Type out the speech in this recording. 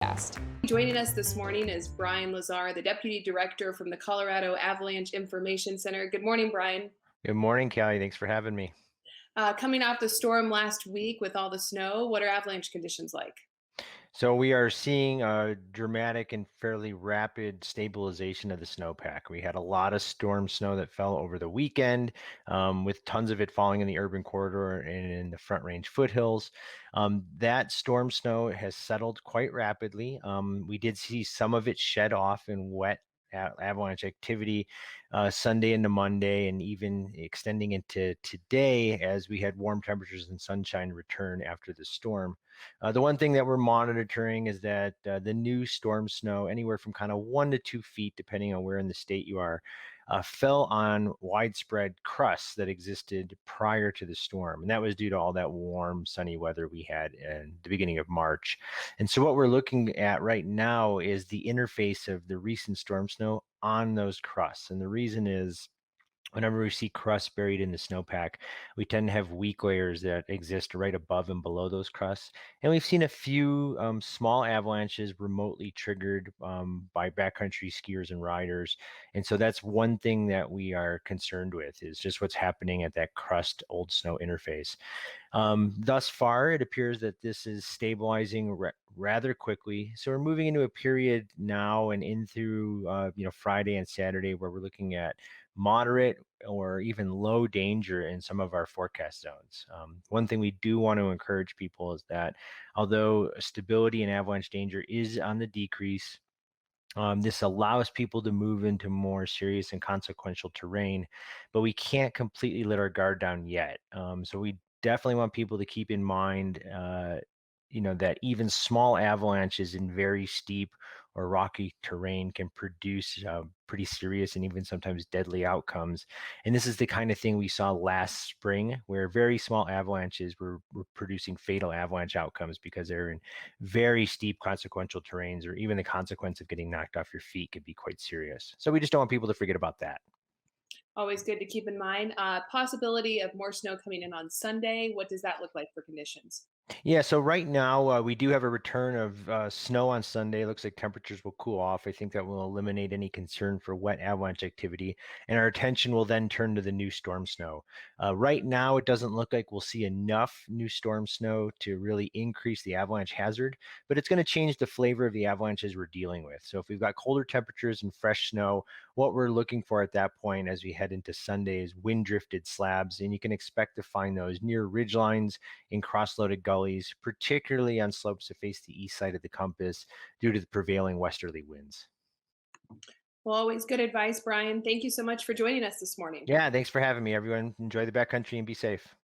Podcast. Joining us this morning is Brian Lazar, the Deputy Director from the Colorado Avalanche Information Center. Good morning, Brian. Good morning, Callie. Thanks for having me. Coming off the storm last week with all the snow, what are avalanche conditions like? So we are seeing a dramatic and fairly rapid stabilization of the snowpack. We had a lot of storm snow that fell over the weekend, with tons of it falling in the urban corridor and in the Front Range foothills. That storm snow has settled quite rapidly. We did see some of it shed off in wet avalanche activity Sunday into Monday, and even extending into today as we had warm temperatures and sunshine return after the storm. The one thing that we're monitoring is that the new storm snow, anywhere from kind of 1 to 2 feet, depending on where in the state you are, fell on widespread crusts that existed prior to the storm. And that was due to all that warm, sunny weather we had in the beginning of March. And so what we're looking at right now is the interface of the recent storm snow on those crusts. And the reason is, whenever we see crust buried in the snowpack, we tend to have weak layers that exist right above and below those crusts. And we've seen a few small avalanches remotely triggered by backcountry skiers and riders. And so that's one thing that we are concerned with, is just what's happening at that crust old snow interface. Thus far, it appears that this is stabilizing rather quickly. So we're moving into a period now and in through Friday and Saturday, where we're looking at moderate or even low danger in some of our forecast zones. One thing we do want to encourage people is that although stability and avalanche danger is on the decrease, this allows people to move into more serious and consequential terrain, but we can't completely let our guard down yet. So we definitely want people to keep in mind, that even small avalanches in very steep or rocky terrain can produce pretty serious and even sometimes deadly outcomes. And this is the kind of thing we saw last spring, where very small avalanches were producing fatal avalanche outcomes because they're in very steep consequential terrains, or even the consequence of getting knocked off your feet could be quite serious. So we just don't want people to forget about that. Always good to keep in mind. Possibility of more snow coming in on Sunday. What does that look like for conditions? Yeah, so right now we do have a return of snow on Sunday. Looks like temperatures will cool off. I think that will eliminate any concern for wet avalanche activity, and our attention will then turn to the new storm snow. Right now, it doesn't look like we'll see enough new storm snow to really increase the avalanche hazard, but it's going to change the flavor of the avalanches we're dealing with. So if we've got colder temperatures and fresh snow, what we're looking for at that point as we head into Sunday is wind drifted slabs, and you can expect to find those near ridge lines, in cross-loaded gullies, particularly on slopes that face the east side of the compass due to the prevailing westerly winds. Well, always good advice, Brian. Thank you so much for joining us this morning. Yeah, thanks for having me, everyone. Enjoy the backcountry and be safe.